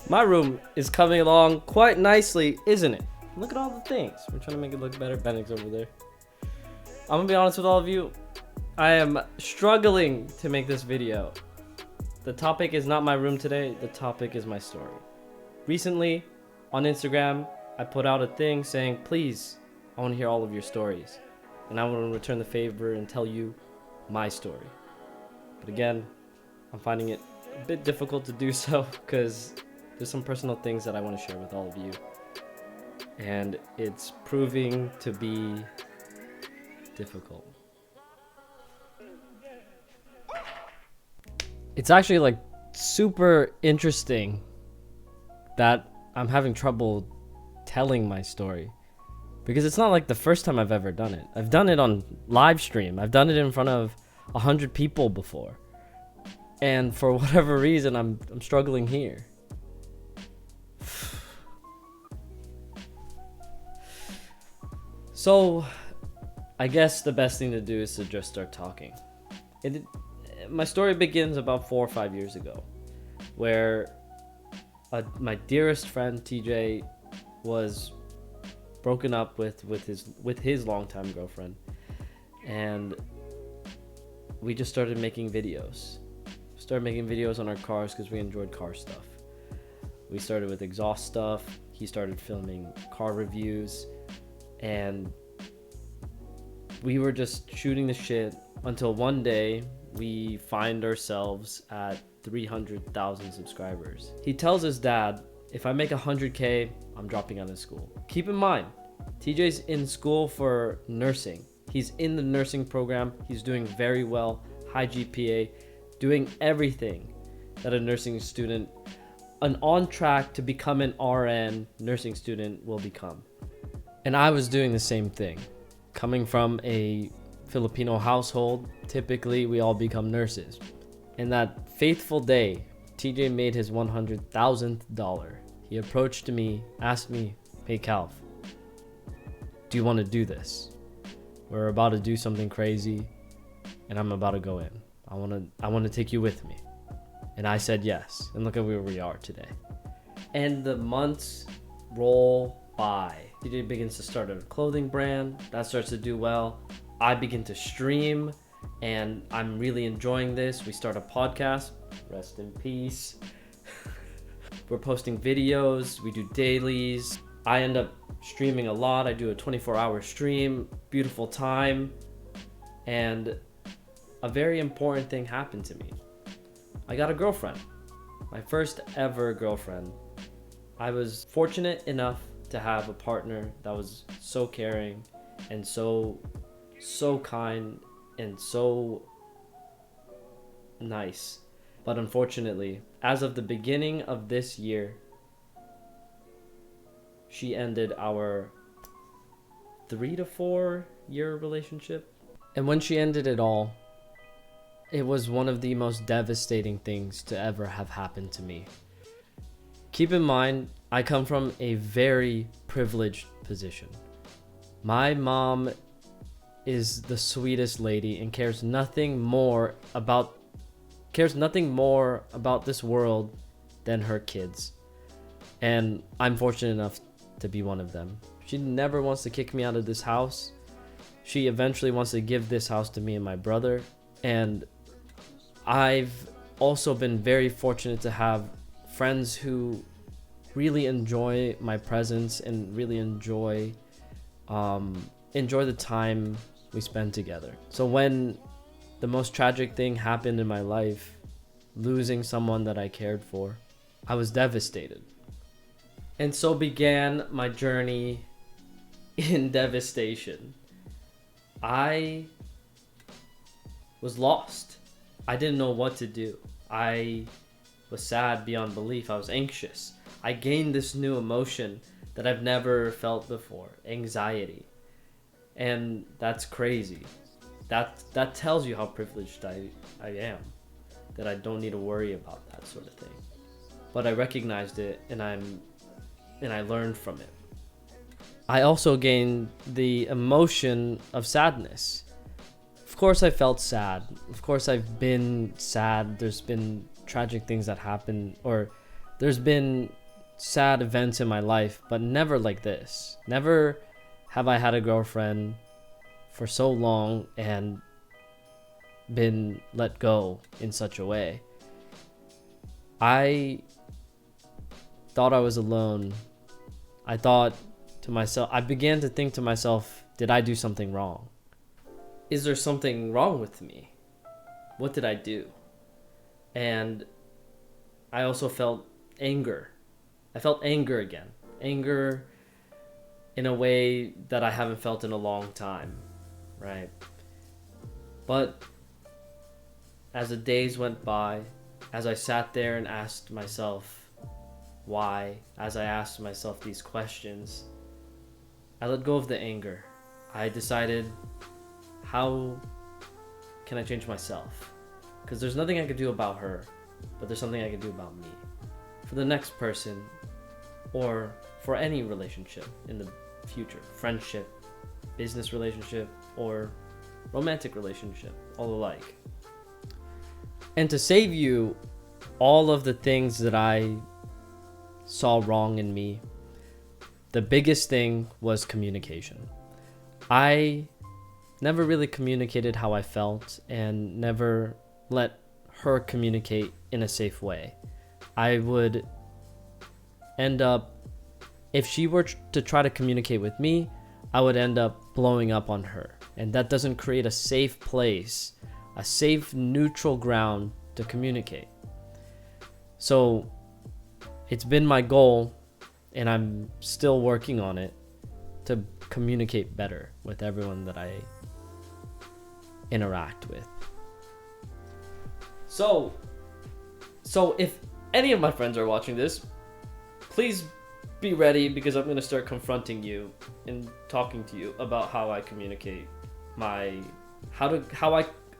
My room is coming along quite nicely, isn't it? Look at all the things. We're trying to make it look better. Benning's over there. I'm gonna be honest with all of you. I am struggling to make this video. The topic is not my room today. The topic is my story. Recently, on Instagram, I put out a thing saying, please, I want to hear all of your stories. And I want to return the favor and tell you my story. But again, I'm finding it a bit difficult to do so because there's some personal things that I want to share with all of you. And it's proving to be difficult. It's actually like super interesting that I'm having trouble telling my story, because it's not like the first time I've ever done it. I've done it on live stream. I've done it in front of 100 people before. And for whatever reason, I'm struggling here. So, I guess the best thing to do is to just start talking. My story begins about 4 or 5 years ago, where my dearest friend TJ was broken up with his longtime girlfriend, and we just started making videos. Started making videos on our cars because we enjoyed car stuff. We started with exhaust stuff. He started filming car reviews, and we were just shooting the shit until one day we find ourselves at 300,000 subscribers. He tells his dad, if I make 100K, I'm dropping out of school. Keep in mind, TJ's in school for nursing. He's in the nursing program. He's doing very well, high GPA, doing everything that a nursing student, an on track to become an RN nursing student will become. And I was doing the same thing. Coming from a Filipino household, typically we all become nurses. And that faithful day, TJ made his $100,000. He approached me, asked me, hey Calv, do you want to do this? We're about to do something crazy and I'm about to go in. I want to take you with me. And I said yes. And look at where we are today. And the months roll by. TJ begins to start a clothing brand. That starts to do well. I begin to stream, and I'm really enjoying this. We start a podcast. Rest in peace. We're posting videos. We do dailies. I end up streaming a lot. I do a 24-hour stream. Beautiful time. And a very important thing happened to me. I got a girlfriend. My first ever girlfriend. I was fortunate enough to have a partner that was so caring and so kind and so nice. But unfortunately, as of the beginning of this year, she ended our 3 to 4 year relationship. And when she ended it all, it was one of the most devastating things to ever have happened to me. Keep in mind, I come from a very privileged position. My mom is the sweetest lady and cares nothing more about this world than her kids. And I'm fortunate enough to be one of them. She never wants to kick me out of this house. She eventually wants to give this house to me and my brother. And I've also been very fortunate to have friends who really enjoy my presence and really enjoy the time we spend together. So when the most tragic thing happened in my life, losing someone that I cared for, I was devastated. And so began my journey in devastation. I was lost. I didn't know what to do. I was sad beyond belief. I was anxious. I gained this new emotion that I've never felt before, anxiety. And that's crazy. That tells you how privileged I am, that I don't need to worry about that sort of thing. But I recognized it, and I learned from it. I also gained the emotion of sadness. Of course I felt sad. Of course I've been sad. There's been tragic things that happen, or there's been sad events in my life, but never like this. Never have I had a girlfriend for so long and been let go in such a way. I thought I was alone. I thought to myself, I began to think to myself, did I do something wrong? Is there something wrong with me? What did I do? And I also felt anger. I felt anger again. Anger in a way that I haven't felt in a long time, right? But as the days went by, as I sat there and asked myself why, as I asked myself these questions, I let go of the anger. I decided, how can I change myself? Because there's nothing I could do about her, but there's something I can do about me. For the next person, or for any relationship in the future, friendship, business relationship, or romantic relationship, all alike. And to save you all of the things that I saw wrong in me, the biggest thing was communication. I never really communicated how I felt and never let her communicate in a safe way. I would end up, if she were to try to communicate with me, I would end up blowing up on her. And that doesn't create a safe place, a safe neutral ground to communicate. So it's been my goal, and I'm still working on it, to communicate better with everyone that I interact with. So if any of my friends are watching this, please be ready, because I'm going to start confronting you and talking to you about how I communicate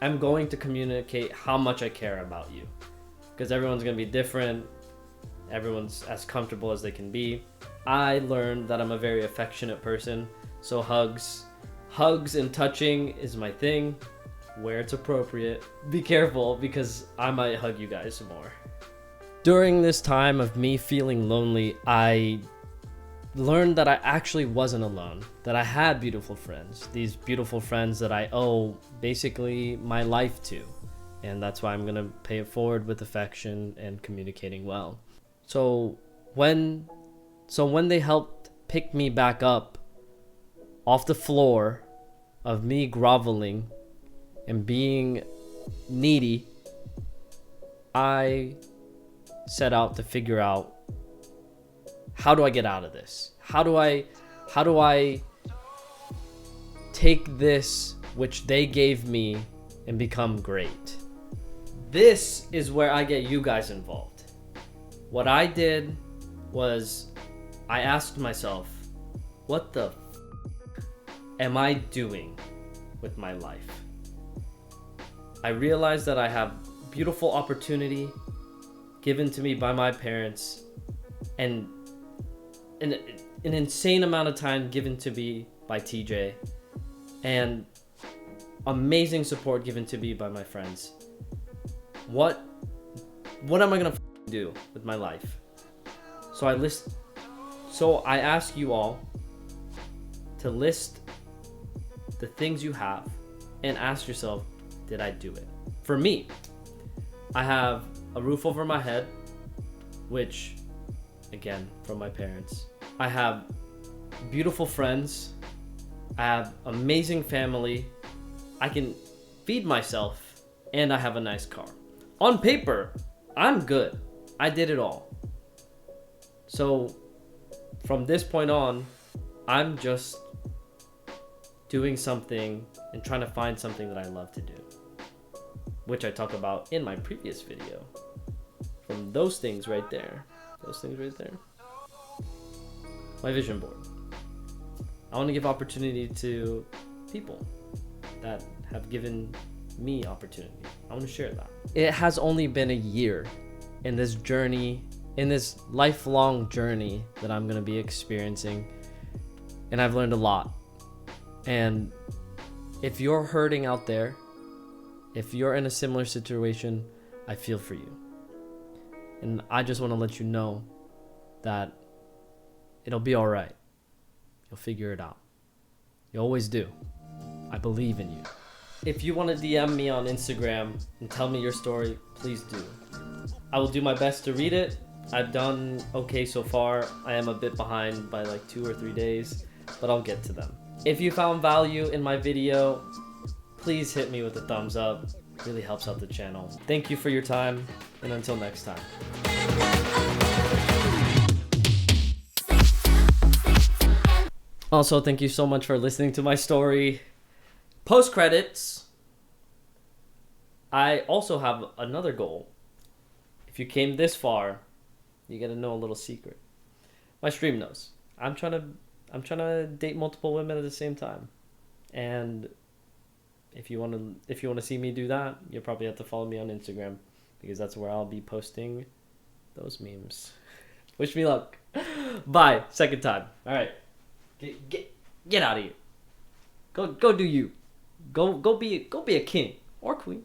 I'm going to communicate how much I care about you, because everyone's going to be different. Everyone's as comfortable as they can be. I learned that I'm a very affectionate person, so hugs and touching is my thing, where it's appropriate. Be careful, because I might hug you guys more. During this time of me feeling lonely, I learned that I actually wasn't alone, that I had beautiful friends, these beautiful friends that I owe basically my life to, and that's why I'm going to pay it forward with affection and communicating well. So when they helped pick me back up off the floor of me groveling and being needy, I set out to figure out, how do I get out of this? How do I take this which they gave me and become great? This is where I get you guys involved. What I did was I asked myself, what the am I doing with my life? I realized that I have beautiful opportunity given to me by my parents, and an insane amount of time given to me by TJ, and amazing support given to me by my friends. What am I gonna do with my life? So I ask you all to list the things you have and ask yourself, did I do it? For me, I have a roof over my head, which, again, from my parents. I have beautiful friends. I have amazing family. I can feed myself, and I have a nice car. On paper, I'm good. I did it all. So from this point on, I'm just doing something and trying to find something that I love to do, which I talk about in my previous video. From those things right there. My vision board. I want to give opportunity to people that have given me opportunity. I want to share that. It has only been a year in this journey, in this lifelong journey that I'm going to be experiencing, and I've learned a lot. And if you're hurting out there, if you're in a similar situation, I feel for you. And I just want to let you know that It'll be alright. You'll figure it out. You always do. I believe in you. If you want to DM me on Instagram and tell me your story, please do. I will do my best to read it. I've done okay so far. I am a bit behind by like 2 or 3 days, but I'll get to them. If you found value in my video, please hit me with a thumbs up. It really helps out the channel. Thank you for your time, and until next time. Also, thank you so much for listening to my story. Post credits, I also have another goal. If you came this far, you gotta know a little secret. My stream knows. I'm trying to date multiple women at the same time, and if you want to see me do that, you'll probably have to follow me on Instagram, because that's where I'll be posting those memes. Wish me luck. Bye. Second time. All right. Get out of here. Go do you. Go be a king or queen.